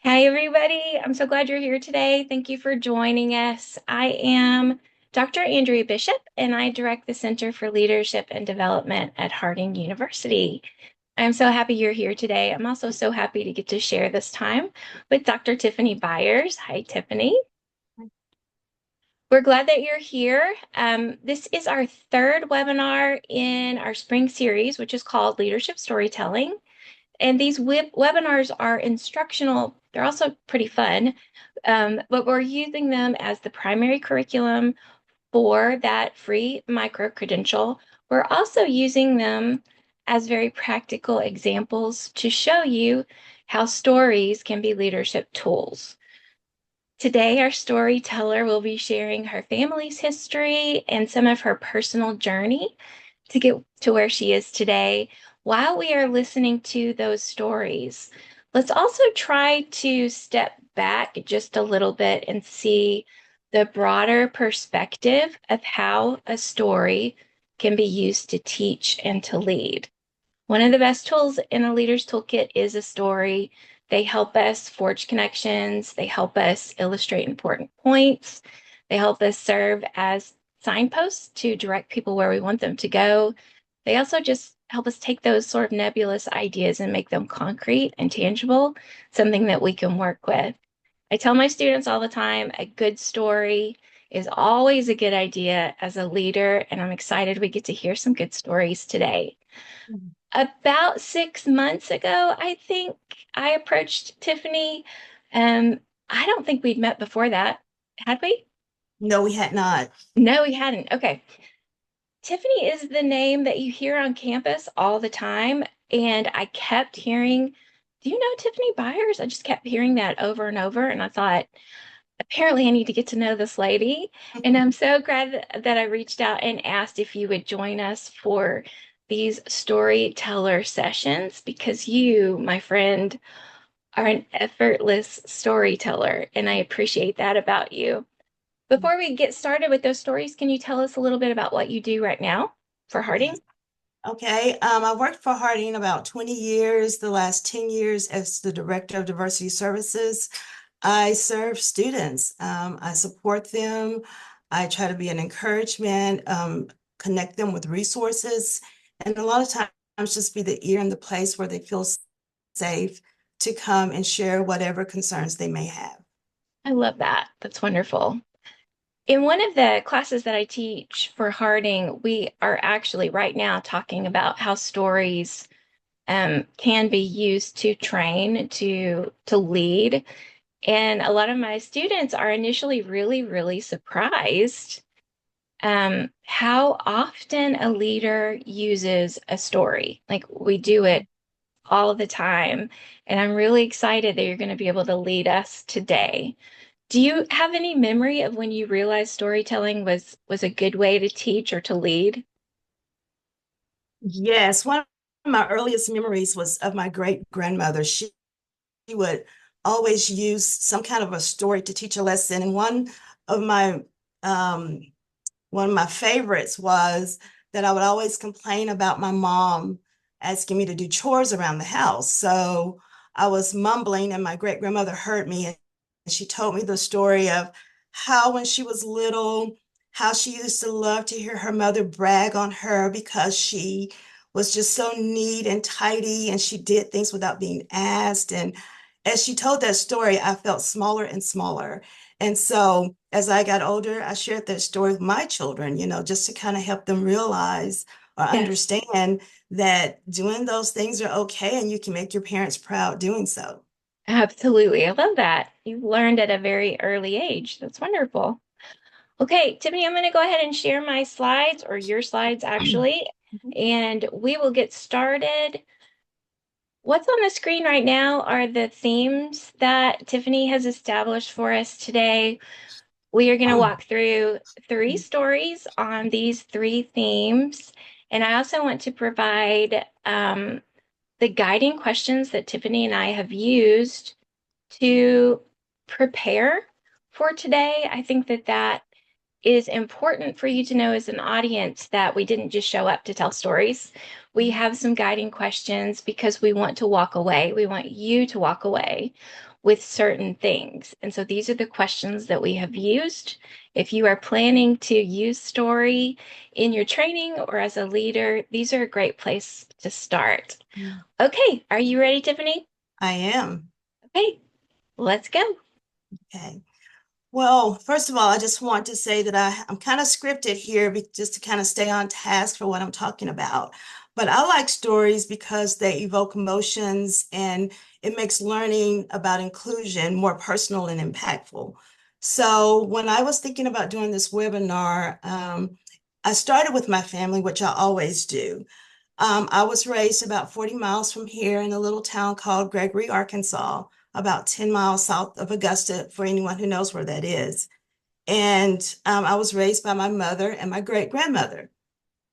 Hi, everybody. I'm so glad you're here today. Thank you for joining us. I am Dr. Andrea Bishop, and I direct the Center for Leadership and Development at Harding University. I'm so happy you're here today. I'm also so happy to get to share this time with Dr. Tiffany Byers. Hi, Tiffany. We're glad that you're here. This is our third webinar in our spring series, which is called Leadership Storytelling. And these webinars are instructional. They're also pretty fun, but we're using them as the primary curriculum for that free micro-credential. We're also using them as very practical examples to show you how stories can be leadership tools. Today, our storyteller will be sharing her family's history and some of her personal journey to get to where she is today while we are listening to those stories. Let's also try to step back just a little bit and see the broader perspective of how a story can be used to teach and to lead. One of the best tools in a leader's toolkit is a story. They help us forge connections. They help us illustrate important points. They help us serve as signposts to direct people where we want them to go. They also just help us take those sort of nebulous ideas and make them concrete and tangible, something that we can work with. I tell my students all the time, a good story is always a good idea as a leader, and I'm excited we get to hear some good stories today. About 6 months ago, I think I approached Tiffany. I don't think we'd met before that. Had we? No, we had not. No, we hadn't. Okay. Tiffany is the name that you hear on campus all the time. And I kept hearing, do you know Tiffany Byers? I just kept hearing that over and over. And I thought, apparently I need to get to know this lady. And I'm so glad that I reached out and asked if you would join us for these storyteller sessions because you, my friend, are an effortless storyteller. And I appreciate that about you. Before we get started with those stories, can you tell us a little bit about what you do right now for Yes. Harding? Okay. I worked for Harding about 20 years, the last 10 years as the Director of Diversity Services. I serve students. I support them. I try to be an encouragement, connect them with resources, and a lot of times just be the ear and the place where they feel safe to come and share whatever concerns they may have. I love that. That's wonderful. In one of the classes that I teach for Harding, we are actually right now talking about how stories can be used to train to lead. And a lot of my students are initially really, really surprised how often a leader uses a story. Like we do it all the time. And I'm really excited that you're going to be able to lead us today. Do you have any memory of when you realized storytelling was a good way to teach or to lead? Yes, one of my earliest memories was of my great grandmother. She would always use some kind of a story to teach a lesson. And of my um, one of my favorites was that I would always complain about my mom asking me to do chores around the house. So I was mumbling, and my great grandmother heard me, and she told me the story of how, when she was little, how she used to love to hear her mother brag on her because she was just so neat and tidy and she did things without being asked. And as she told that story, I felt smaller and smaller. And so as I got older, I shared that story with my children, just to kind of help them realize or Yes, understand that doing those things are okay and you can make your parents proud doing so. absolutely. I love that. You've learned at a very early age. That's wonderful. Okay, Tiffany, I'm going to go ahead and share my slides or your slides actually, and we will get started. What's on the screen right now are the themes that Tiffany has established for us today. We are going to walk through three stories on these three themes. And I also want to provide the guiding questions that Tiffany and I have used to prepare for today. I think that that is important for you to know as an audience that we didn't just show up to tell stories. We have some guiding questions because we want to walk away. We want you to walk away with certain things. And so these are the questions that we have used. If you are planning to use story in your training or as a leader, these are a great place to start. Okay, are you ready, Tiffany? I am. Okay, let's go. Okay. Well, first of all, I just want to say that I'm kind of scripted here just to kind of stay on task for what I'm talking about. But I like stories because they evoke emotions and it makes learning about inclusion more personal and impactful. So when I was thinking about doing this webinar, I started with my family, which I always do. I was raised about 40 miles from here in a little town called Gregory, Arkansas, about 10 miles south of Augusta, for anyone who knows where that is. And I was raised by my mother and my great grandmother.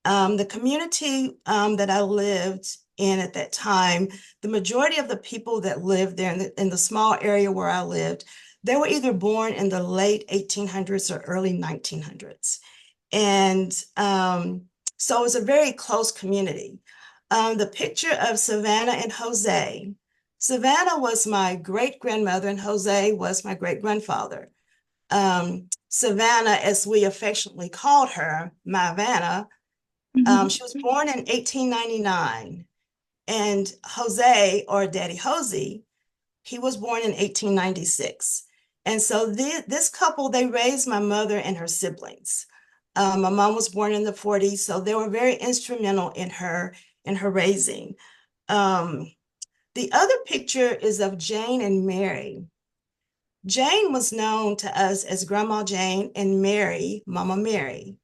The community that I lived in at that time, the majority of the people that lived there in the small area where I lived, they were either born in the late 1800s or early 1900s. And so it was a very close community. The picture of Savannah and Jose. Savannah was my great grandmother, and Jose was my great grandfather. Savannah, as we affectionately called her, my Vanna, she was born in 1899. And Jose, or Daddy Hosey, he was born in 1896. And so this couple, they raised my mother and her siblings. My mom was born in the 40s, so they were very instrumental in her raising. Um, the other picture is of Jane and Mary. Jane was known to us as Grandma Jane and Mary, Mama Mary.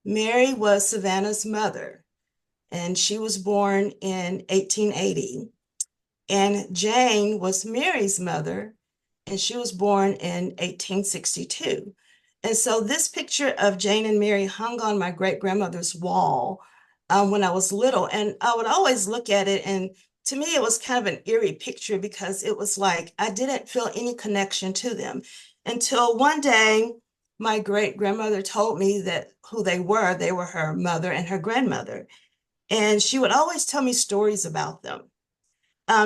Mary was Savannah's mother, and she was born in 1880. And Jane was Mary's mother, and she was born in 1862. And so this picture of Jane and Mary hung on my great grandmother's wall when I was little. And I would always look at it. And to me, it was kind of an eerie picture because it was like I didn't feel any connection to them until one day my great grandmother told me that who they were her mother and her grandmother. And she would always tell me stories about them.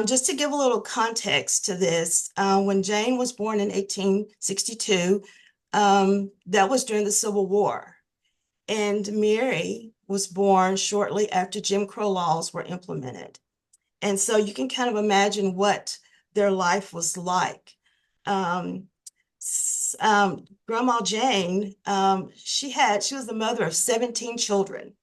Just to give a little context to this, when Jane was born in 1862, that was during the Civil War. And Mary was born shortly after Jim Crow laws were implemented. And so you can kind of imagine what their life was like. Um, Grandma Jane, she was the mother of 17 children.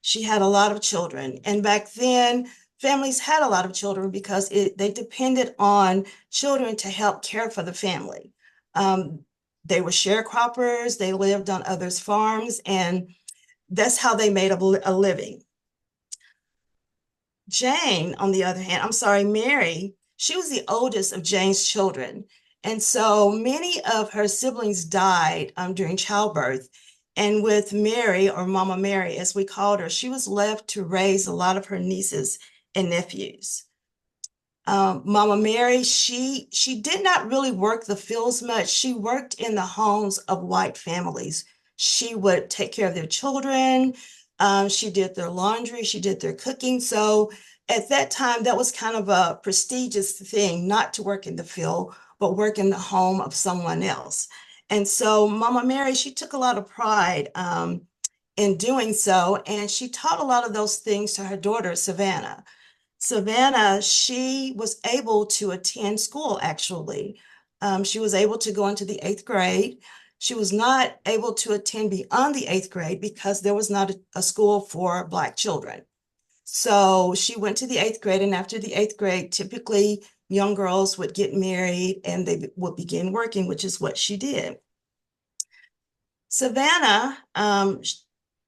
She had a lot of children. And back then, families had a lot of children because they depended on children to help care for the family. Um, they were sharecroppers, they lived on others' farms, and that's how they made a living. Jane, on the other hand, I'm sorry, Mary, she was the oldest of Jane's children. And so many of her siblings died during childbirth. And with Mary, or Mama Mary, as we called her, she was left to raise a lot of her nieces and nephews. Mama Mary, she did not really work the fields much. She worked in the homes of white families. She would take care of their children. She did their laundry. She did their cooking. So at that time, that was kind of a prestigious thing, not to work in the field, but work in the home of someone else. And so Mama Mary, she took a lot of pride in doing so, and she taught a lot of those things to her daughter, Savannah. Savannah, she was able to attend school actually. She was able to go into the eighth grade. She was not able to attend beyond the eighth grade because there was not a school for Black children. So she went to the eighth grade, and after the eighth grade, typically young girls would get married and they would begin working, which is what she did. Savannah,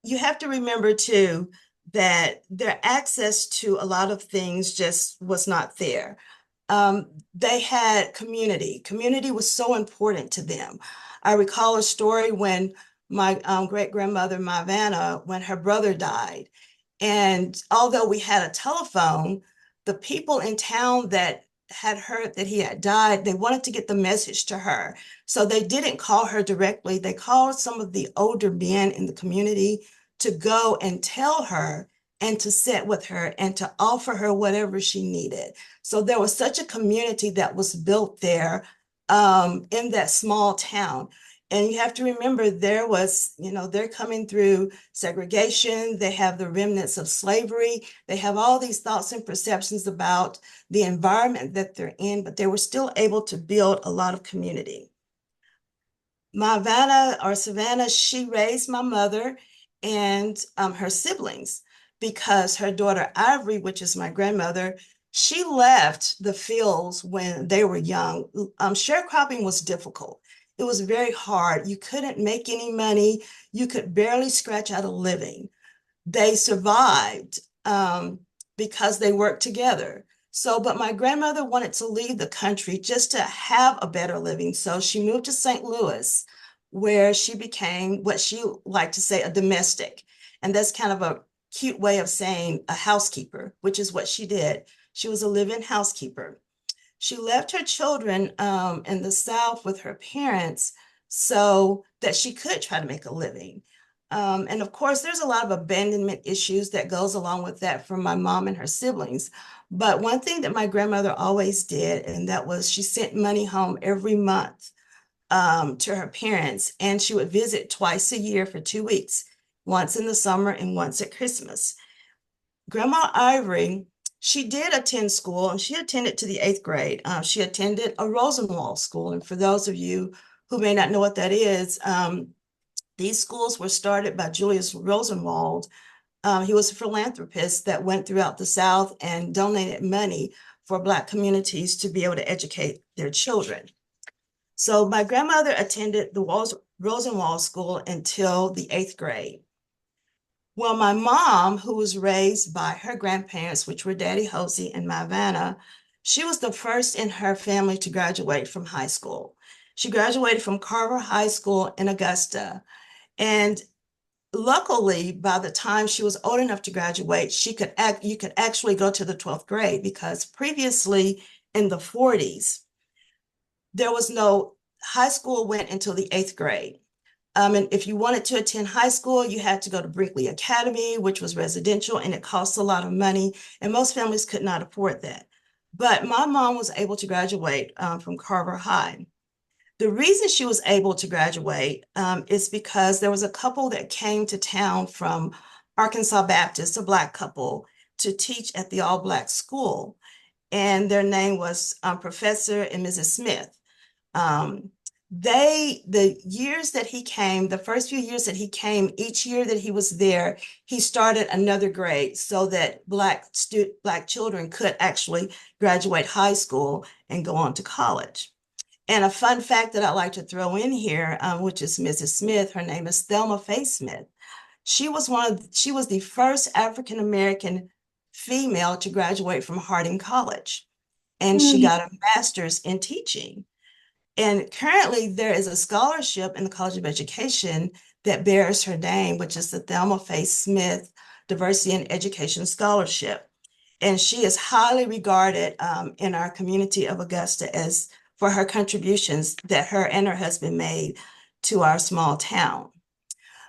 you have to remember too that their access to a lot of things just was not there. They had community. Community was so important to them. I recall a story when my great grandmother, my Vanna, when her brother died. And although we had a telephone, the people in town that had heard that he had died, they wanted to get the message to her. So they didn't call her directly. They called some of the older men in the community to go and tell her and to sit with her and to offer her whatever she needed. So there was such a community that was built there in that small town. And you have to remember there was, they're coming through segregation. They have the remnants of slavery. They have all these thoughts and perceptions about the environment that they're in, but they were still able to build a lot of community. My Vanna or Savannah, she raised my mother and her siblings because her daughter Ivory, which is my grandmother, she left the fields when they were young. Sharecropping was difficult. It was very hard. You couldn't make any money. You could barely scratch out a living. They survived because they worked together. So, but my grandmother wanted to leave the country just to have a better living. So she moved to St. Louis, where she became what she liked to say a domestic. And that's kind of a cute way of saying a housekeeper, which is what she did. She was a live-in housekeeper. She left her children in the South with her parents so that she could try to make a living. And of course, there's a lot of abandonment issues that goes along with that from my mom and her siblings. But one thing that my grandmother always did, and that was she sent money home every month to her parents, and she would visit twice a year for 2 weeks, once in the summer and once at Christmas. Grandma Ivory, she did attend school, and she attended to the 8th grade. She attended a Rosenwald school. And for those of you who may not know what that is, these schools were started by Julius Rosenwald. He was a philanthropist that went throughout the South and donated money for Black communities to be able to educate their children. So my grandmother attended the Rosenwald School until the 8th grade. Well, my mom, who was raised by her grandparents, which were Daddy Hosey and my Vanna, she was the first in her family to graduate from high school. She graduated from Carver High School in Augusta. And luckily, by the time she was old enough to graduate, you could actually go to the 12th grade, because previously in the 40s, there was no high school went until the 8th grade. And if you wanted to attend high school, you had to go to Brinkley Academy, which was residential, and it costs a lot of money, and most families could not afford that. But my mom was able to graduate from Carver High. The reason she was able to graduate is because there was a couple that came to town from Arkansas Baptist, a Black couple, to teach at the all-Black school. And their name was Professor and Mrs. Smith. The years that he came, the first few years that he came, each year that he was there, he started another grade so that Black children could actually graduate high school and go on to college. And a fun fact that I'd like to throw in here, which is Mrs. Smith, her name is Thelma Faye Smith. She was the first African American female to graduate from Harding College, and she Mm. got a master's in teaching. And currently, there is a scholarship in the College of Education that bears her name, which is the Thelma Faye Smith Diversity in Education Scholarship. And she is highly regarded in our community of Augusta as for her contributions that her and her husband made to our small town.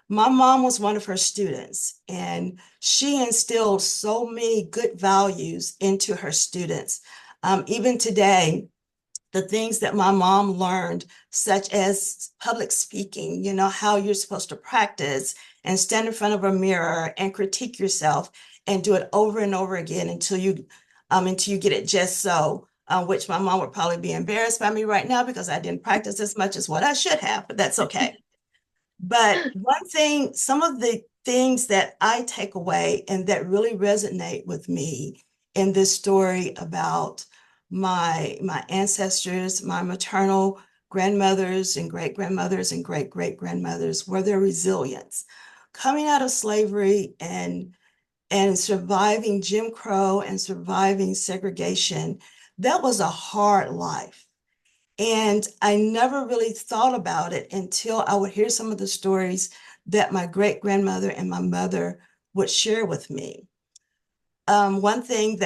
My mom was one of her students, and she instilled so many good values into her students. Even today, the things that my mom learned, such as public speaking, how you're supposed to practice and stand in front of a mirror and critique yourself and do it over and over again until you get it just so, which my mom would probably be embarrassed by me right now because I didn't practice as much as what I should have, but that's okay. But one thing, some of the things that I take away and that really resonate with me in this story about my ancestors, my maternal grandmothers and great grandmothers and great great grandmothers, were their resilience. Coming out of slavery and surviving Jim Crow and surviving segregation, that was a hard life. And I never really thought about it until I would hear some of the stories that my great grandmother and my mother would share with me. One thing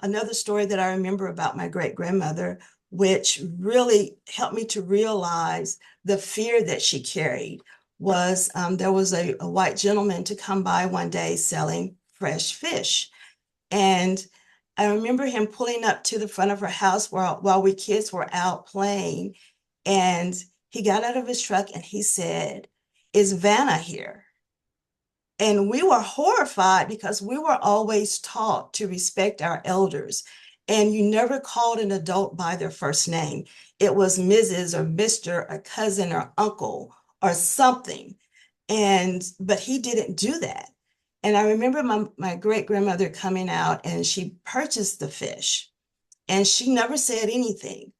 another story that I remember about my great grandmother, which really helped me to realize the fear that she carried, was there was a white gentleman to come by one day selling fresh fish. And I remember him pulling up to the front of her house while we kids were out playing. And he got out of his truck and he said, "Is Vanna here?" And we were horrified because we were always taught to respect our elders. And you never called an adult by their first name. It was Mrs. or Mr., a cousin or uncle or something. But he didn't do that. And I remember my great grandmother coming out and she purchased the fish and she never said anything.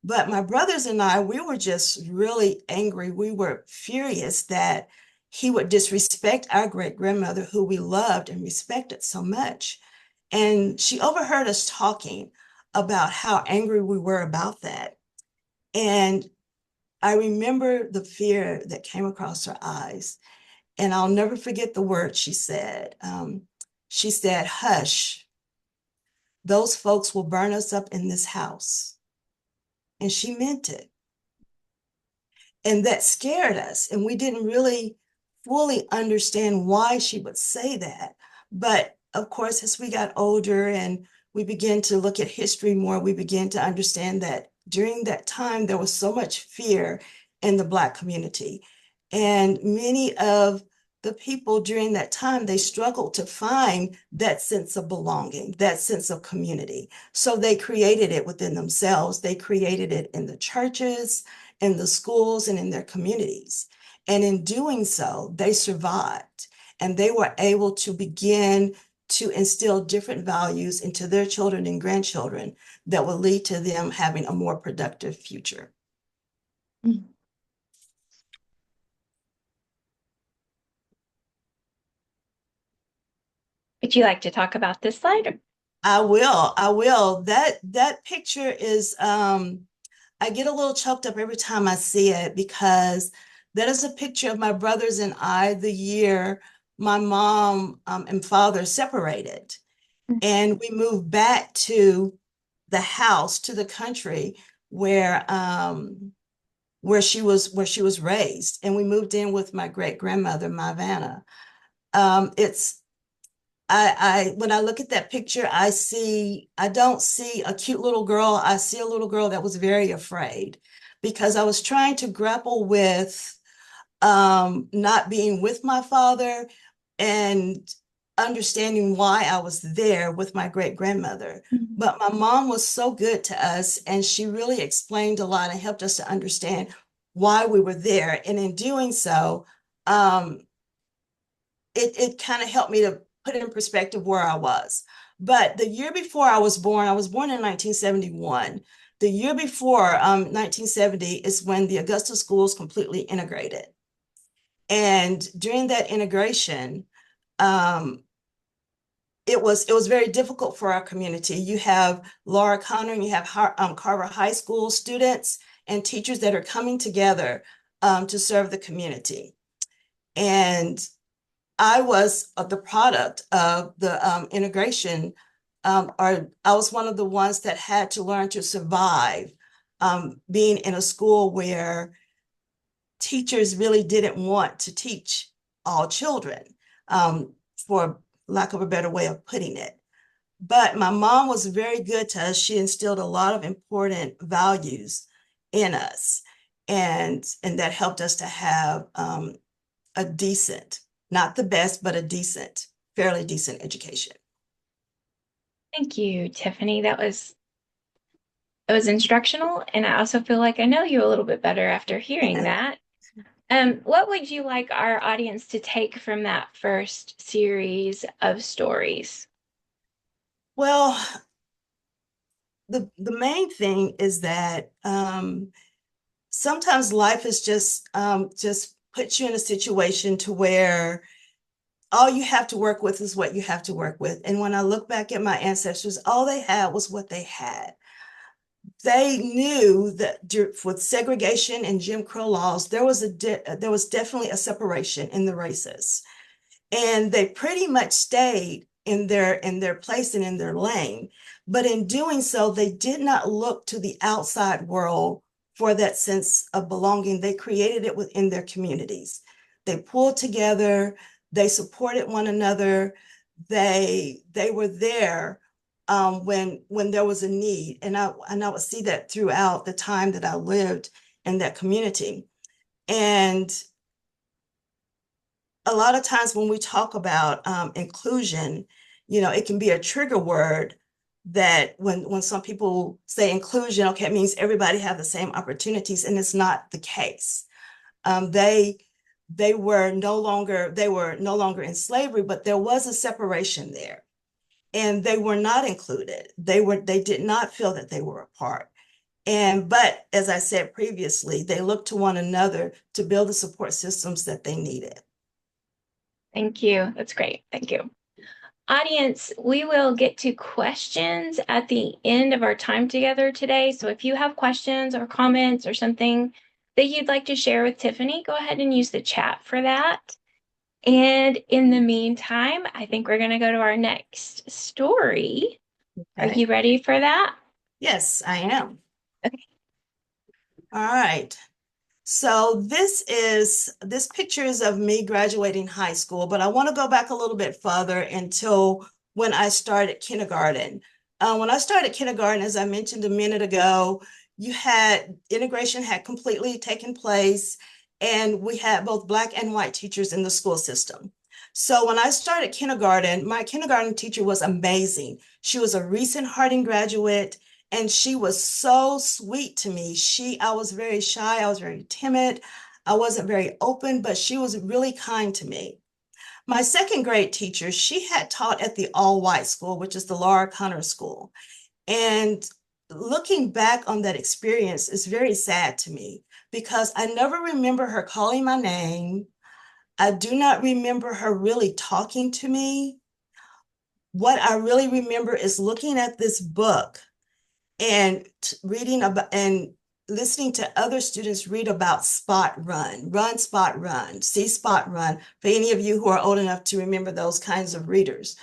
But my brothers and I, we were just really angry. We were furious that he would disrespect our great grandmother, who we loved and respected so much. And she overheard us talking about how angry we were about that. And I remember the fear that came across her eyes. And I'll never forget the words she said. She said, "Hush, those folks will burn us up in this house." And she meant it. And that scared us. And we didn't really fully understand why she would say that. But of course, as we got older and we began to look at history more, we began to understand that during that time, there was so much fear in the Black community. And many of the people during that time, they struggled to find that sense of belonging, that sense of community. So they created it within themselves. They created it in the churches, in the schools, and in their communities. And in doing so, they survived and they were able to begin to instill different values into their children and grandchildren that will lead to them having a more productive future. Would you like to talk about this slide? I will. That picture is I get a little choked up every time I see it because that is a picture of my brothers and I the year my mom and father separated. And we moved back to the house, to the country where she was raised. And we moved in with my great grandmother, my Vanna. It's I when I look at that picture, I don't see a cute little girl. I see a little girl that was very afraid because I was trying to grapple with not being with my father and understanding why I was there with my great grandmother. Mhm. But my mom was so good to us, and she really explained a lot and helped us to understand why we were there. And in doing so, um, it kind of helped me to put in perspective where I was. But the year before I was born in 1971. The year before 1970 is when the Augusta schools completely integrated. And during that integration, um, it was very difficult for our community. You have Laura Connor and you have Carver High School students and teachers that are coming together to serve the community. And I was the product of the integration, or I was one of the ones that had to learn to survive being in a school where teachers really didn't want to teach all children, for lack of a better way of putting it. But my mom was very good to us. She instilled a lot of important values in us, and that helped us to have a decent, not the best, but a decent, fairly decent education. Thank you, Tiffany. It was instructional, and I also feel like I know you a little bit better after hearing that. What would you like our audience to take from that first series of stories? Well, the main thing is that sometimes life is just puts you in a situation to where all you have to work with is what you have to work with. And when I look back at my ancestors, all they had was what they had. They knew that with segregation and Jim Crow laws, there was definitely a separation in the races, and they pretty much stayed in their place and in their lane. But in doing so, they did not look to the outside world for that sense of belonging. They created it within their communities. They pulled together, they supported one another, they were there when there was a need, and I would see that throughout the time that I lived in that community. And a lot of times when we talk about inclusion, it can be a trigger word that when some people say inclusion, okay, it means everybody have the same opportunities, and it's not the case. Um, they they were no longer in slavery, but there was a separation there, and they were not included. They did not feel that they were a part. But as I said previously, they looked to one another to build the support systems that they needed. Thank you. That's great. Thank you. Audience, we will get to questions at the end of our time together today. So if you have questions or comments or something that you'd like to share with Tiffany, go ahead and use the chat for that. And in the meantime, I think we're going to go to our next story. Are Okay. you ready for that? Yes, I am. Okay. All right. So this picture is of me graduating high school, but I want to go back a little bit further until when I started kindergarten. When I started kindergarten, as I mentioned a minute ago, you had integration had completely taken place, and we had both Black and white teachers in the school system. So when I started kindergarten, my kindergarten teacher was amazing. She was a recent Harding graduate, and she was so sweet to me. I was very shy, I was very timid, I wasn't very open, but she was really kind to me. My second grade teacher, she had taught at the all white school, which is the Laura Connor School. And looking back on that experience is very sad to me because I never remember her calling my name. I do not remember her really talking to me. What I really remember is looking at this book and reading about and listening to other students read about spot run, run, spot, run, see, spot, run, for any of you who are old enough to remember those kinds of readers.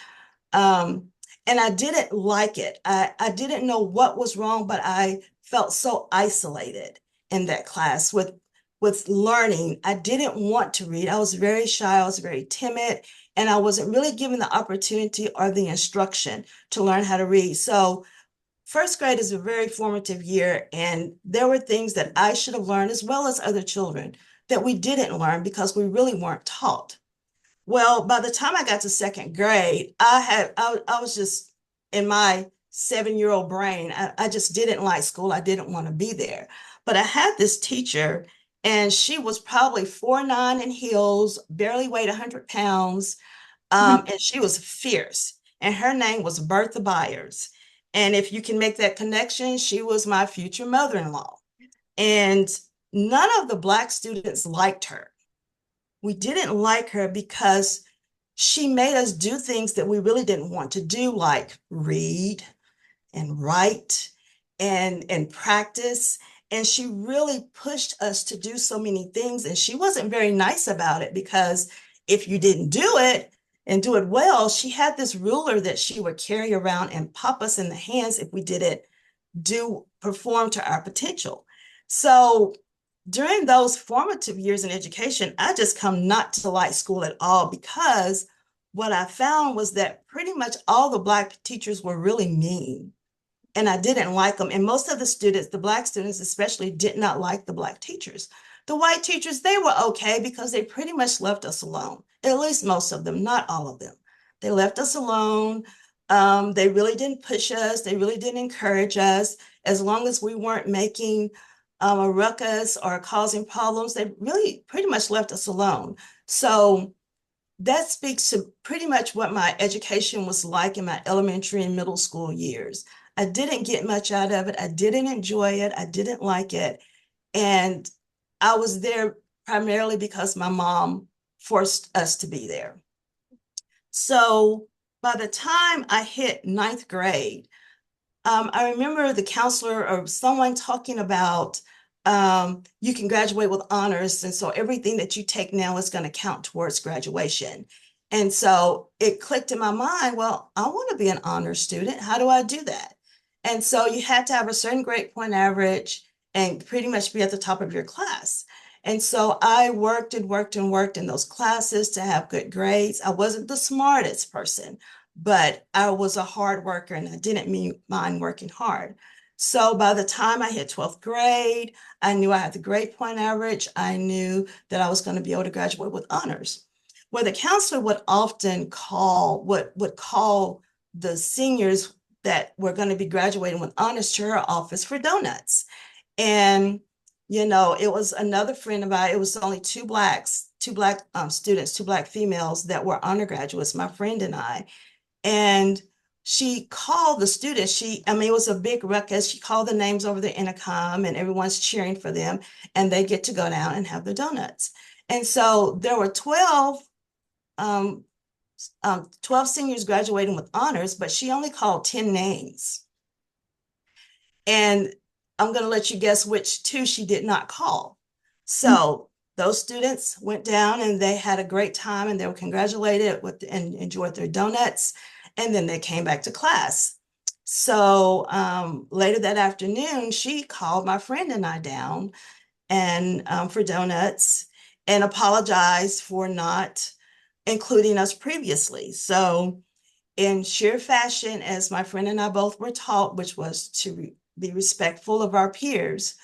Um, and I didn't like it. I didn't know what was wrong, but I felt so isolated in that class with learning. I didn't want to read. I was very shy. I was very timid, and I wasn't really given the opportunity or the instruction to learn how to read. So first grade is a very formative year, and there were things that I should have learned as well as other children that we didn't learn because we really weren't taught. Well, by the time I got to second grade, I was just in my 7-year old brain. I just didn't like school. I didn't want to be there. But I had this teacher, and she was probably 4'9" in heels, barely weighed 100 pounds, and she was fierce. And her name was Bertha Byers. And if you can make that connection, she was my future mother-in-law. And none of the Black students liked her. We didn't like her because she made us do things that we really didn't want to do, like read and write and practice. And she really pushed us to do so many things. And she wasn't very nice about it because if you didn't do it and do it well, she had this ruler that she would carry around and pop us in the hands if we didn't do perform to our potential. So during those formative years in education, I just come not to like school at all because what I found was that pretty much all the Black teachers were really mean, and I didn't like them. And most of the students, the Black students especially, did not like the Black teachers. The white teachers, they were okay because they pretty much left us alone, at least most of them, not all of them. They left us alone. They really didn't push us. They really didn't encourage us. As long as we weren't making a ruckus or causing problems, they really pretty much left us alone. So that speaks to pretty much what my education was like in my elementary and middle school years. I didn't get much out of it. I didn't enjoy it. I didn't like it. And I was there primarily because my mom forced us to be there. So by the time I hit ninth grade, I remember the counselor or someone talking about you can graduate with honors. And so everything that you take now is going to count towards graduation. And so it clicked in my mind, well, I want to be an honor student. How do I do that? And so you had to have a certain grade point average and pretty much be at the top of your class. And so I worked and worked and worked in those classes to have good grades. I wasn't the smartest person, but I was a hard worker and I didn't mind working hard. So by the time I hit 12th grade, I knew I had the grade point average. I knew that I was going to be able to graduate with honors. Well, the counselor would often would call the seniors that were going to be graduating with honors to her office for donuts. And, it was another friend of mine. It was only two black students, two black females that were undergraduates, my friend and I. And she called the students. I mean, it was a big ruckus. She called the names over the intercom and everyone's cheering for them. And they get to go down and have their donuts. And so there were um, 12 seniors graduating with honors, but she only called 10 names. And I'm going to let you guess which two she did not call. So those students went down and they had a great time and they were congratulated and enjoyed their donuts. And then they came back to class. So later that afternoon, she called my friend and I down and for donuts and apologized for not including us previously. So in sheer fashion, as my friend and I both were taught, which was to be respectful of our peers,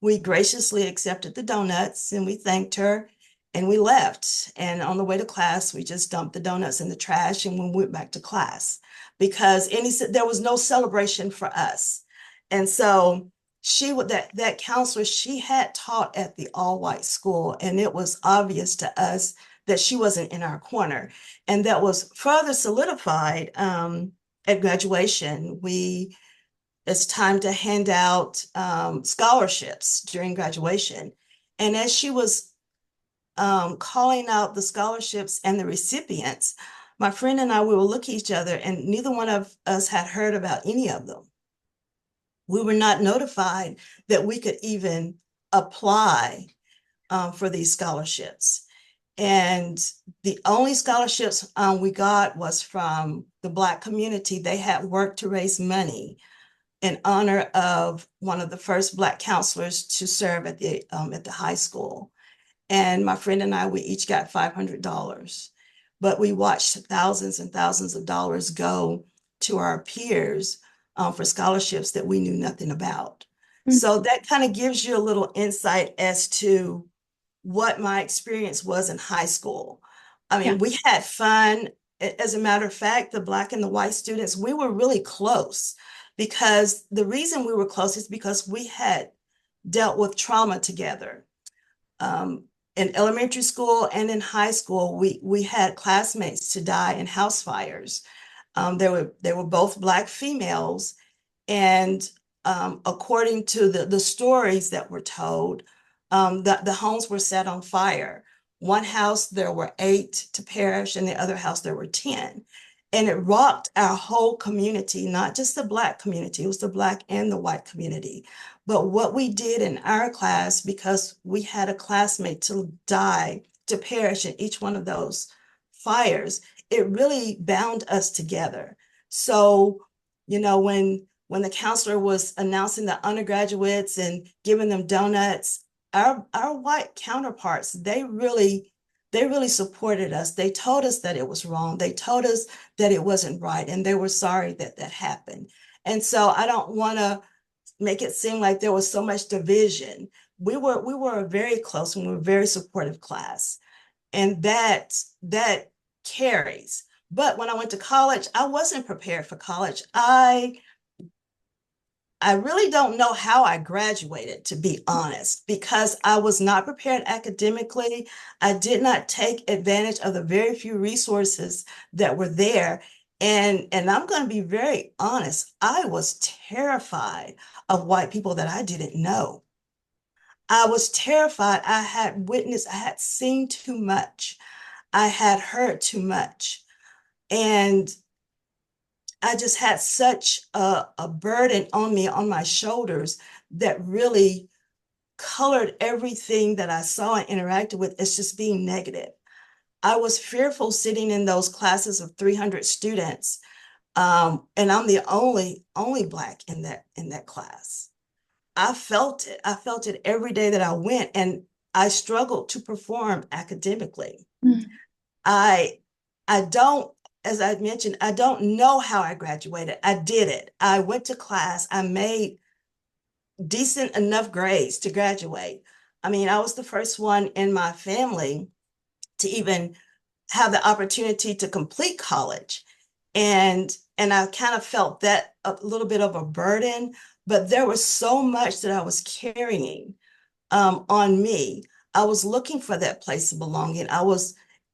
we graciously accepted the donuts and we thanked her and we left. And on the way to class, we just dumped the donuts in the trash and we went back to class because there was no celebration for us. And so that counselor, she had taught at the all-white school, and it was obvious to us that she wasn't in our corner. And that was further solidified at graduation. It's time to hand out scholarships during graduation. And as she was calling out the scholarships and the recipients, my friend and I, we would look at each other and neither one of us had heard about any of them. We were not notified that we could even apply for these scholarships. And the only scholarships we got was from the Black community. They had worked to raise money in honor of one of the first Black counselors to serve at the high school. And my friend and I, we each got $500. But we watched thousands and thousands of dollars go to our peers for scholarships that we knew nothing about. So that kind of gives you a little insight as to what my experience was in high school. I Yeah. mean, we had fun. As a matter of fact, the Black and the white students, we were really close because the reason we were close is because we had dealt with trauma together. In elementary school and in high school, we had classmates to die in house fires. They were both Black females, and according to the stories that were told, the homes were set on fire. One house, there were 8 to perish, and the other house, there were 10. And it rocked our whole community, not just the Black community, it was the Black and the white community. But what we did in our class, because we had a classmate to die, to perish in each one of those fires, it really bound us together. So, when the counselor was announcing the undergraduates and giving them donuts, our white counterparts, they really supported us. They told us that it was wrong. They told us that it wasn't right, and they were sorry that that happened. And so I don't want to make it seem like there was so much division. We were very close and we were a very supportive class, and that carries. But when I went to college, I wasn't prepared for college. I really don't know how I graduated, to be honest, because I was not prepared academically. I did not take advantage of the very few resources that were there. And I'm going to be very honest, I was terrified of white people that I didn't know. I was terrified. I had seen too much. I had heard too much. And I just had such a burden on me, on my shoulders, that really colored everything that I saw and interacted with as just being negative. I was fearful sitting in those classes of 300 students, and I'm the only Black in that class. I felt it. I felt it every day that I went, and I struggled to perform academically. Mm. I I don't, as I mentioned, I don't know how I graduated. I did it. I went to class. I made decent enough grades to graduate. I mean, I was the first one in my family to even have the opportunity to complete college. And I kind of felt that a little bit of a burden, but there was so much that I was carrying on me. I was looking for that place of belonging.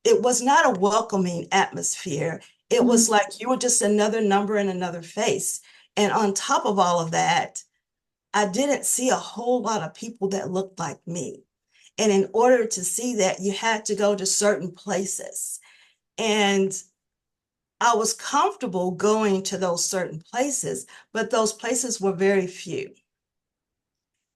It was not a welcoming atmosphere. It Mm. was like you were just another number and another face. And on top of all of that, I didn't see a whole lot of people that looked like me. And in order to see that, you had to go to certain places. And I was comfortable going to those certain places, but those places were very few.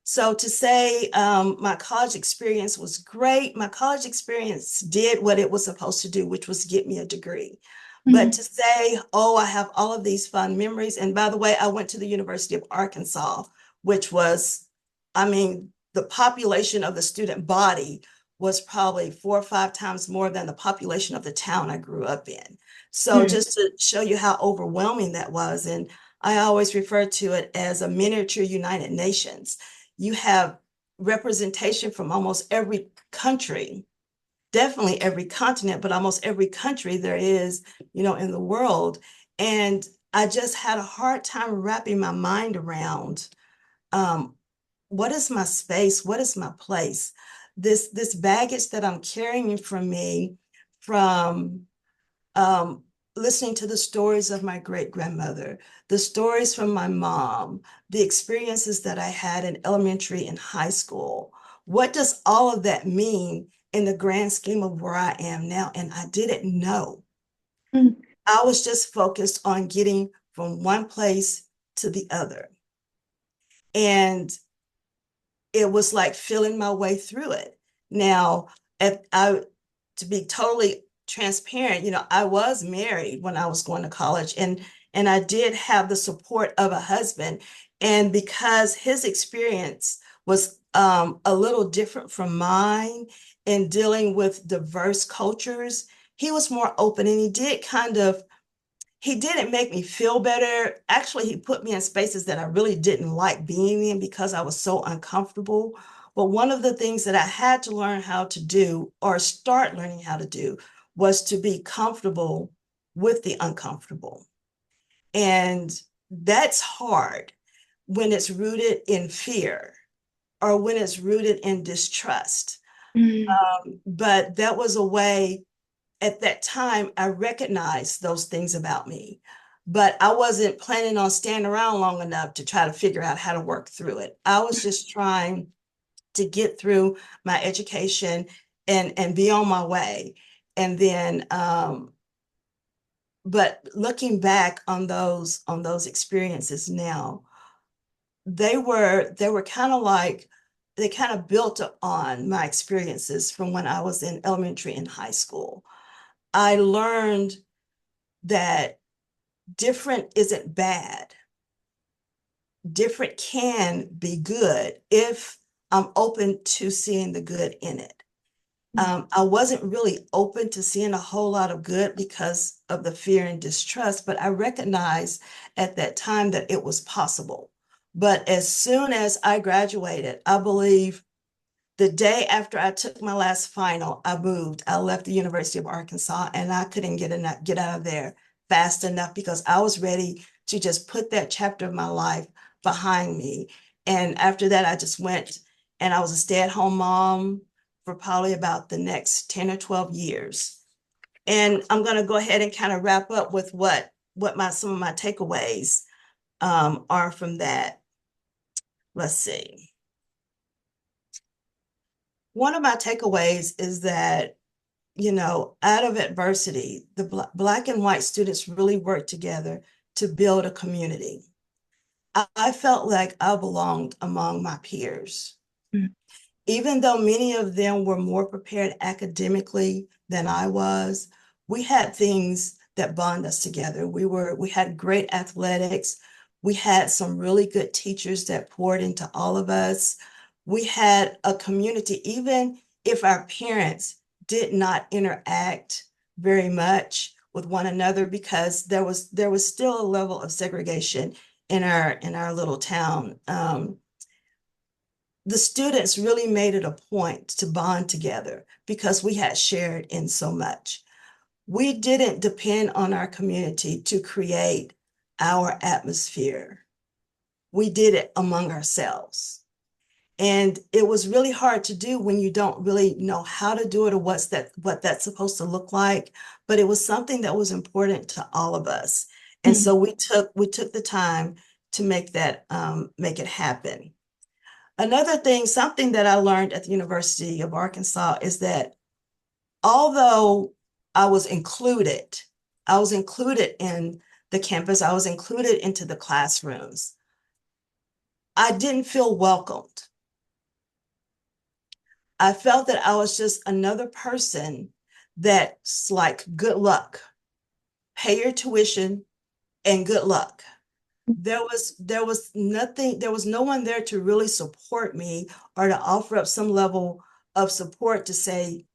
So to say my college experience was great, my college experience did what it was supposed to do, which was get me a degree. But Mm. to say, oh, I have all of these fun memories. And by the way, I went to the University of Arkansas, which was, I mean, the population of the student body was probably 4 or 5 times more than the population of the town I grew up in. So Mm. just to show you how overwhelming that was. And I always refer to it as a miniature United Nations. You have representation from almost every country, definitely every continent, but almost every country there is, in the world. And I just had a hard time wrapping my mind around um, what is my space? What is my place? This baggage that I'm carrying from me from um, listening to the stories of my great grandmother, the stories from my mom, the experiences that I had in elementary and high school. What does all of that mean in the grand scheme of where I am now? And I didn't know. Mm. I was just focused on getting from one place to the other. And it was like feeling my way through it. Now, if I, to be totally transparent, I was married when I was going to college, and I did have the support of a husband. And because his experience was a little different from mine in dealing with diverse cultures, he was more open, and he didn't make me feel better. Actually, he put me in spaces that I really didn't like being in because I was so uncomfortable. But one of the things that I had to learn how to do, or start learning how to do, was to be comfortable with the uncomfortable. And that's hard when it's rooted in fear or when it's rooted in distrust. Mm. But that was a way at that time, I recognized those things about me, but I wasn't planning on staying around long enough to try to figure out how to work through it. I was just trying to get through my education and be on my way. And then, but looking back on those experiences now, they were kind of like they kind of built on my experiences from when I was in elementary and high school. I learned that different isn't bad. Different can be good if I'm open to seeing the good in it. I wasn't really open to seeing a whole lot of good because of the fear and distrust, but I recognized at that time that it was possible. But as soon as I graduated, I believe the day after I took my last final, I moved. I left the University of Arkansas, and I couldn't get out of there fast enough because I was ready to just put that chapter of my life behind me. And after that, I just went and I was a stay-at-home mom for probably about the next 10 or 12 years. And I'm going to go ahead and kind of wrap up with what my some of my takeaways are from that. Let's see. One of my takeaways is that, out of adversity, the Black and white students really worked together to build a community. I felt like I belonged among my peers. Mm. Even though many of them were more prepared academically than I was, we had things that bond us together. We had great athletics. We had some really good teachers that poured into all of us. We had a community, even if our parents did not interact very much with one another, because there was still a level of segregation in our little town. The students really made it a point to bond together because we had shared in so much. We didn't depend on our community to create our atmosphere. We did it among ourselves. And it was really hard to do when you don't really know how to do it or what that's supposed to look like. But it was something that was important to all of us. And Mm, so we took the time to make it happen. Another thing, something that I learned at the University of Arkansas is that although I was included in the campus, I was included into the classrooms, I didn't feel welcomed. I felt that I was just another person that's like, good luck, pay your tuition and good luck. There was nothing, there was no one there to really support me or to offer up some level of support to say,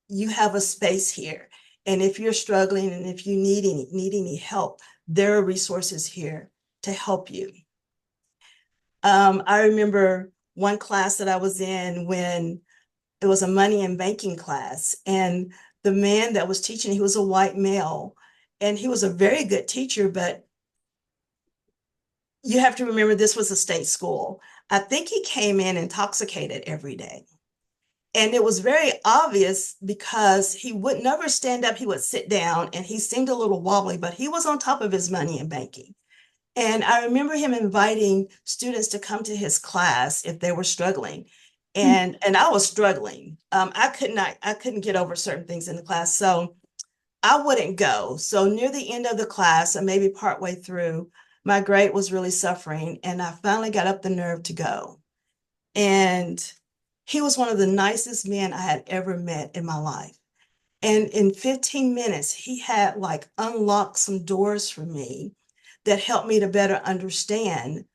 you have a space here. And if you're struggling and if you need any help, there are resources here to help you. I remember one class that I was in when it was a money and banking class, and the man that was teaching, he was a white male, and he was a very good teacher, but you have to remember this was a state school. I think he came in intoxicated every day. And it was very obvious because he would never stand up. He would sit down and he seemed a little wobbly, but he was on top of his money and banking. And I remember him inviting students to come to his class if they were struggling. mm, And I was struggling. I couldn't get over certain things in the class. So I wouldn't go. So near the end of the class, and maybe partway through, my grade was really suffering. And I finally got up the nerve to go. And he was one of the nicest men I had ever met in my life. And in 15 minutes, he had like unlocked some doors for me that helped me to better understand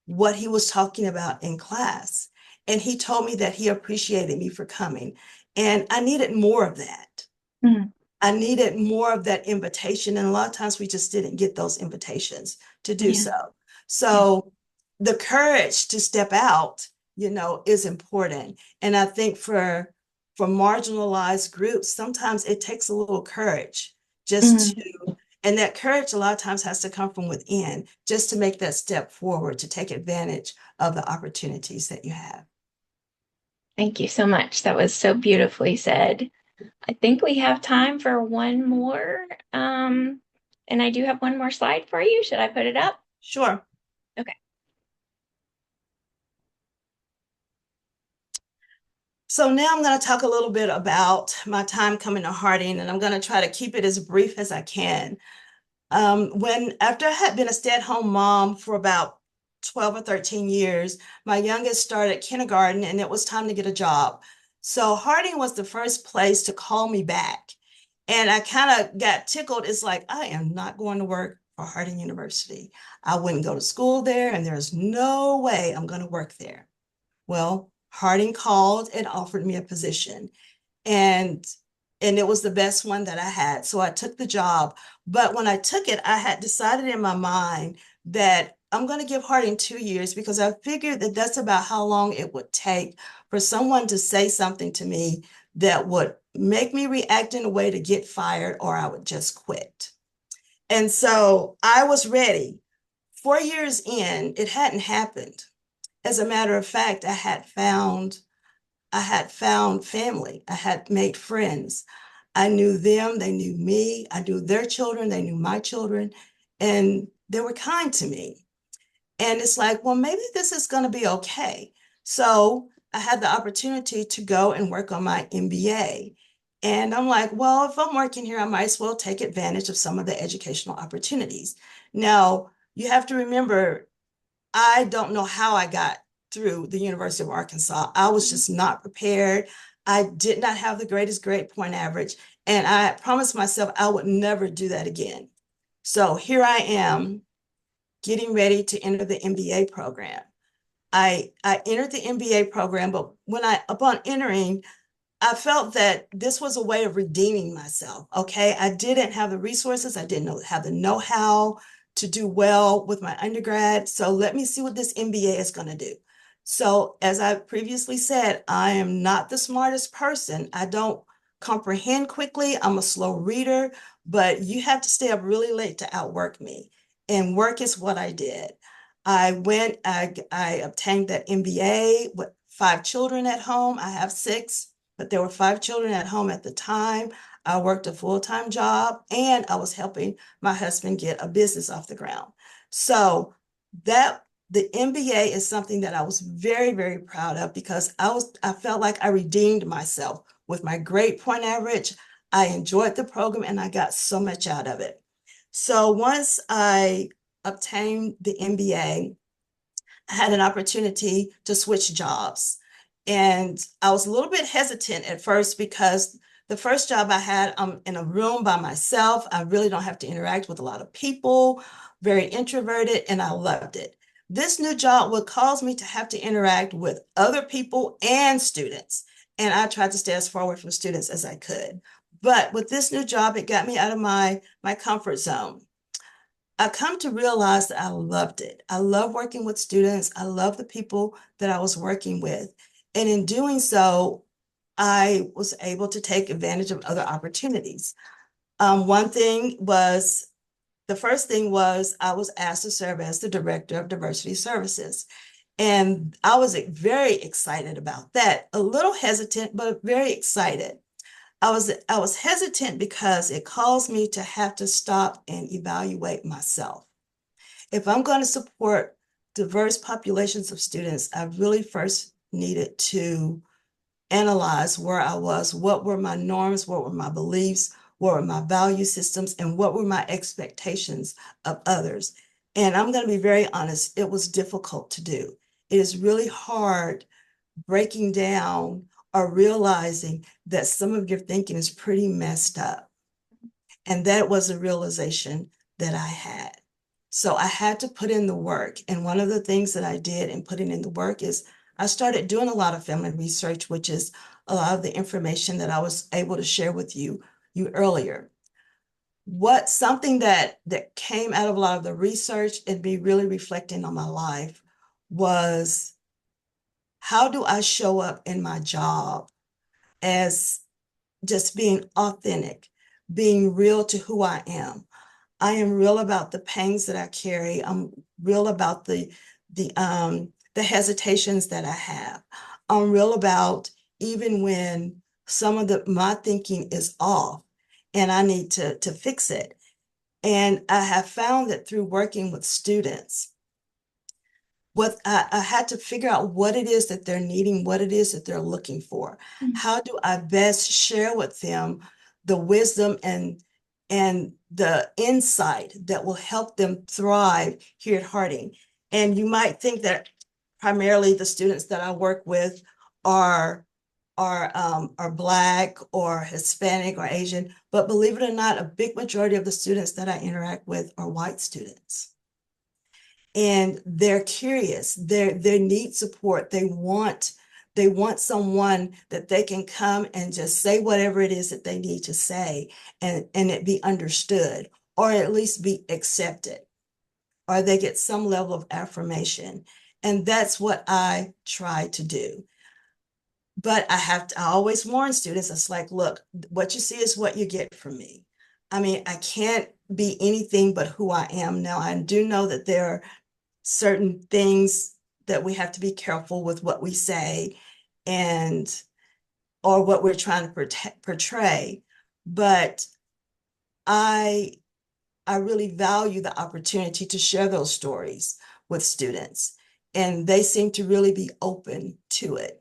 what he was talking about in class. And he told me that he appreciated me for coming. And I needed more of that. mm. I needed more of that invitation. And a lot of times we just didn't get those invitations to do Yeah, so. yeah. So the courage to step out, is important. And I think for marginalized groups, sometimes it takes a little courage just Mm. to, and that courage a lot of times has to come from within, just to make that step forward, to take advantage of the opportunities that you have. Thank you so much. That was so beautifully said. I think we have time for one more. And I do have one more slide for you. Should I put it up? Sure. Okay. So now I'm going to talk a little bit about my time coming to Harding, and I'm going to try to keep it as brief as I can. When after I had been a stay-at-home mom for about 12 or 13 years, my youngest started kindergarten and it was time to get a job. So Harding was the first place to call me back. And I kind of got tickled. It's like, I am not going to work for Harding University. I wouldn't go to school there, and there's no way I'm going to work there. Well, Harding called and offered me a position, and it was the best one that I had. So I took the job. But when I took it, I had decided in my mind that I'm going to give Harding 2 years because I figured that that's about how long it would take for someone to say something to me that would make me react in a way to get fired, or I would just quit. And so I was ready. 4 years in, it hadn't happened. As a matter of fact, I had found family. I had made friends. I knew them, they knew me. I knew their children, they knew my children, and they were kind to me. And it's like, well, maybe this is going to be okay. So I had the opportunity to go and work on my MBA. And I'm like, well, if I'm working here, I might as well take advantage of some of the educational opportunities. Now, you have to remember, I don't know how I got through the University of Arkansas. I was just not prepared. I did not have the greatest grade point average. And I promised myself I would never do that again. So here I am getting ready to enter the MBA program. I entered the MBA program, but upon entering, I felt that this was a way of redeeming myself. Okay. I didn't have the resources. I didn't have the know-how to do well with my undergrad. So let me see what this MBA is going to do. So as I previously said, I am not the smartest person. I don't comprehend quickly. I'm a slow reader, but you have to stay up really late to outwork me. And work is what I did. I obtained that MBA with 5 children at home. I have 6, but there were 5 children at home at the time. I worked a full-time job and I was helping my husband get a business off the ground. So that the MBA is something that I was very, very proud of because I felt like I redeemed myself with my great point average. I enjoyed the program and I got so much out of it. So once I obtained the MBA, I had an opportunity to switch jobs. And I was a little bit hesitant at first because the first job I had, I'm in a room by myself. I really don't have to interact with a lot of people, very introverted, and I loved it. This new job would cause me to have to interact with other people and students. And I tried to stay as far away from students as I could. But with this new job, it got me out of my comfort zone. I come to realize that I loved it. I love working with students. I love the people that I was working with. And in doing so, I was able to take advantage of other opportunities. One thing was, the first thing was I was asked to serve as the Director of Diversity Services. And I was very excited about that, a little hesitant, but very excited. I was hesitant because it caused me to have to stop and evaluate myself. If I'm going to support diverse populations of students, I really first needed to analyze where I was, what were my norms, what were my beliefs, what were my value systems, and what were my expectations of others. And I'm going to be very honest, it was difficult to do. It is really hard breaking down or realizing that some of your thinking is pretty messed up. And that was a realization that I had. So I had to put in the work. And one of the things that I did in putting in the work is I started doing a lot of family research, which is a lot of the information that I was able to share with you earlier. Something that came out of a lot of the research and be really reflecting on my life was, how do I show up in my job as just being authentic, being real to who I am. I am real about the pangs that I carry. I'm real about the hesitations that I have. I'm real about even when some of my thinking is off and I need to fix it. And I have found that through working with students, I had to figure out what it is that they're needing, what it is that they're looking for. How do I best share with them the wisdom and the insight that will help them thrive here at Harding? And you might think that primarily the students that I work with are are Black or Hispanic or Asian, but believe it or not, a big majority of the students that I interact with are white students, and they're curious, they need support, they want someone that they can come and just say whatever it is that they need to say, and it be understood, or at least be accepted, or they get some level of affirmation. And that's what I try to do. But I always warn students, it's like, look, what you see is what you get from me. I mean, I can't be anything but who I am. Now, I do know that there are certain things that we have to be careful with what we say, and or what we're trying to portray. But I I really value the opportunity to share those stories with students, and they seem to really be open to it.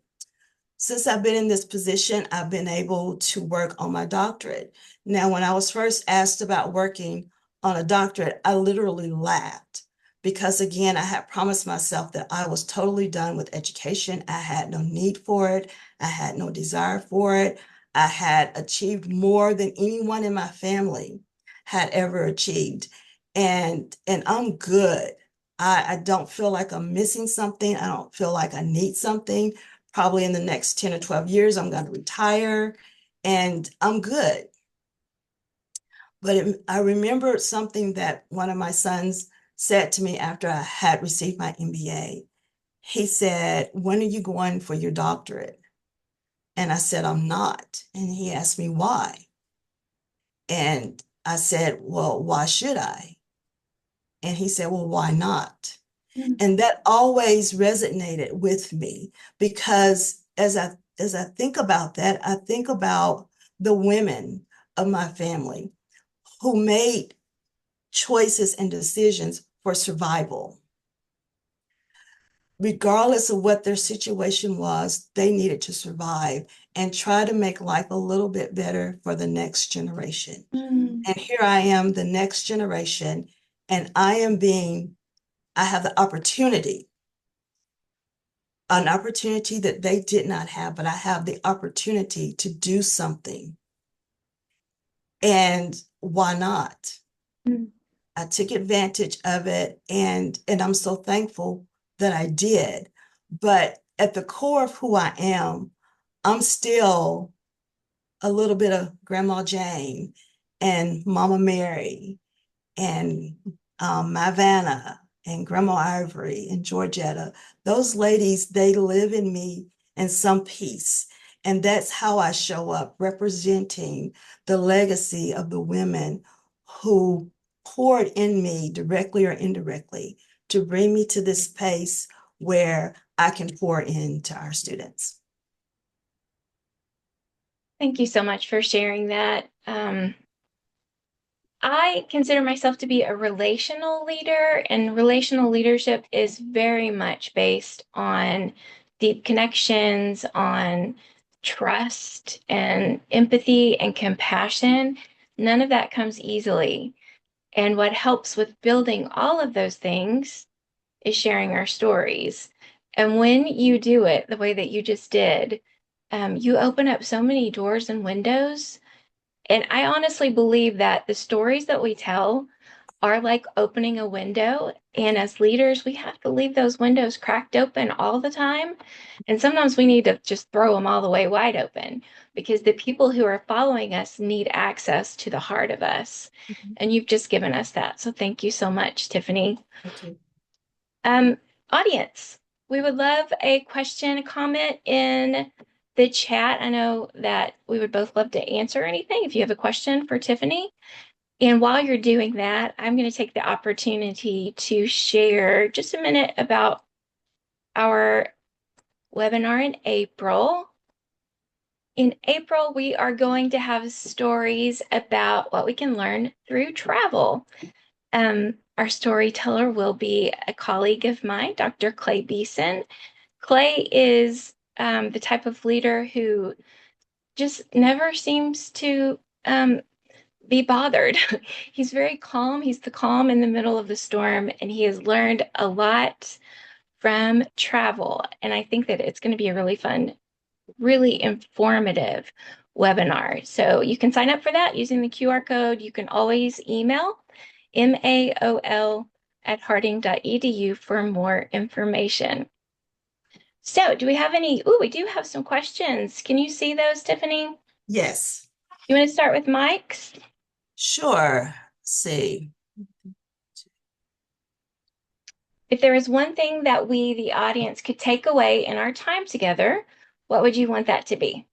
Since I've been in this position, I've been able to work on my doctorate. Now, when I was first asked about working on a doctorate, I literally laughed because, again, I had promised myself that I was totally done with education. I had no need for it. I had no desire for it. I had achieved more than anyone in my family had ever achieved. And I'm good. I don't feel like I'm missing something. I don't feel like I need something. Probably in the next 10 or 12 years, I'm going to retire and I'm good. But I remember something that one of my sons said to me after I had received my MBA. He said, "When are you going for your doctorate?" And I said, "I'm not." And he asked me why. And I said, "Well, why should I?" And he said, "Well, why not?" Mm. And that always resonated with me because as I think about that, I think about the women of my family who made choices and decisions for survival. Regardless of what their situation was, they needed to survive and try to make life a little bit better for the next generation. Mm. And here I am, the next generation, and I have the opportunity, an opportunity that they did not have, but I have the opportunity to do something. And why not? Mm. I took advantage of it and I'm so thankful that I did. But at the core of who I am, I'm still a little bit of Grandma Jane and Mama Mary and my Vanna and Grandma Ivory and Georgetta. Those ladies, they live in me in some piece. And that's how I show up, representing the legacy of the women who poured in me directly or indirectly to bring me to this space where I can pour into our students. Thank you so much for sharing that. I consider myself to be a relational leader, and relational leadership is very much based on deep connections, on trust and empathy and compassion. None of that comes easily. And what helps with building all of those things is sharing our stories. And when you do it the way that you just did, you open up so many doors and windows. And I honestly believe that the stories that we tell are like opening a window. And as leaders, we have to leave those windows cracked open all the time. And sometimes we need to just throw them all the way wide open because the people who are following us need access to the heart of us. And you've just given us that. So thank you so much, Tiffany. Okay. Um, Audience, we would love a question, a comment in the chat. I know that we would both love to answer anything if you have a question for Tiffany. And while you're doing that, I'm going to take the opportunity to share just a minute about our webinar in April. In April, we are going to have stories about what we can learn through travel. Our storyteller will be a colleague of mine, Dr. Clay Beeson. Clay is the type of leader who just never seems to be bothered. He's very calm. He's the calm in the middle of the storm, and he has learned a lot from travel. And I think that it's going to be a really fun, really informative webinar. So you can sign up for that using the QR code. You can always email maol@harding.edu for more information. So, do we have any? Oh, we do have some questions. Can you see those, Tiffany? Yes, You want to start with Mike's? sure. Let's see. If there is one thing that we, the audience, could take away in our time together, what would you want that to be?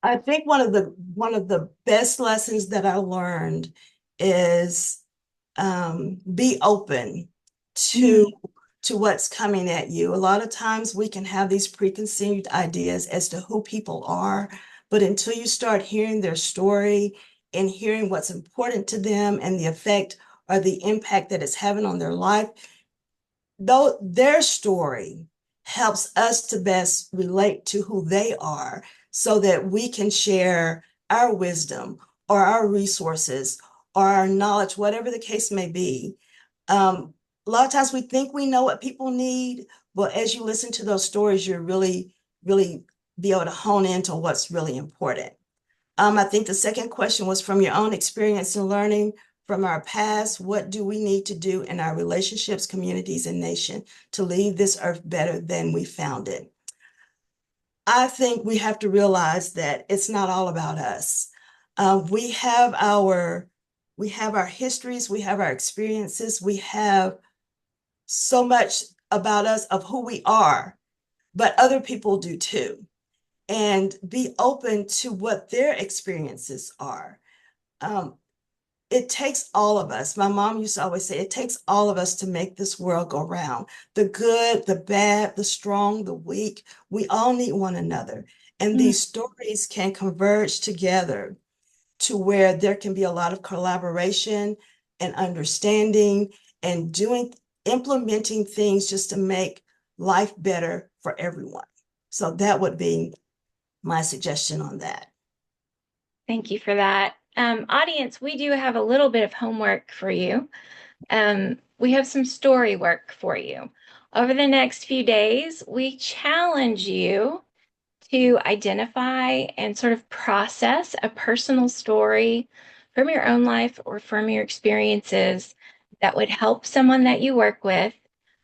I think one of the best lessons that I learned is be open to Mm. to what's coming at you. A lot of times we can have these preconceived ideas as to who people are, but until you start hearing their story and hearing what's important to them and the effect or the impact that it's having on their life, though their story helps us to best relate to who they are so that we can share our wisdom or our resources or our knowledge, whatever the case may be. A lot of times we think we know what people need, but as you listen to those stories, you're really be able to hone into what's really important. I think the second question was from your own experience in learning. from our past. What do we need to do in our relationships, communities, and nation to leave this earth better than we found it? I think we have to realize that it's not all about us. We have our histories, we have our experiences, we have so much about us of who we are, but other people do too. And be open to what their experiences are. Um, it takes all of us. My mom used to always say, it takes all of us to make this world go round. The good, the bad, the strong, the weak. We all need one another. And Mm, these stories can converge together to where there can be a lot of collaboration and understanding and implementing things just to make life better for everyone. So that would be my suggestion on that. thank you for that. Audience, we do have a little bit of homework for you. We have some story work for you. Over the next few days, we challenge you to identify and sort of process a personal story from your own life or from your experiences that would help someone that you work with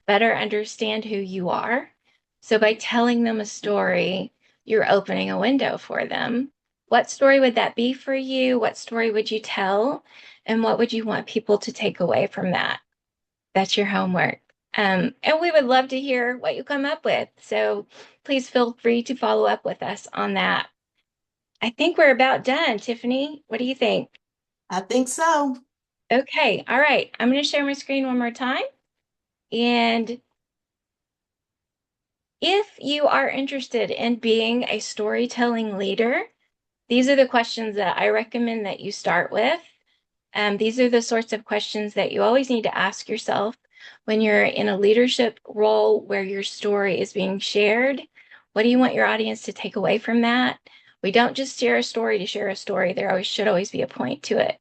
better understand who you are. So, by telling them a story, you're opening a window for them. What story would that be for you? What story would you tell? And what would you want people to take away from that? That's your homework. And we would love to hear what you come up with. So please feel free to follow up with us on that. I think we're about done, Tiffany. What do you think? I think so. Okay, all right. I'm going to share my screen one more time. And if you are interested in being a storytelling leader, these are the questions that I recommend that you start with. These are the sorts of questions that you always need to ask yourself when you're in a leadership role where your story is being shared. What do you want your audience to take away from that? We don't just share a story to share a story. There always should always be a point to it.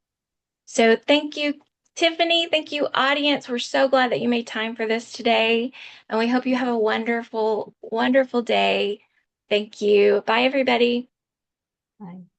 So thank you, Tiffany. Thank you, audience. We're so glad that you made time for this today. And we hope you have a wonderful, wonderful day. Thank you. Bye, everybody. Bye.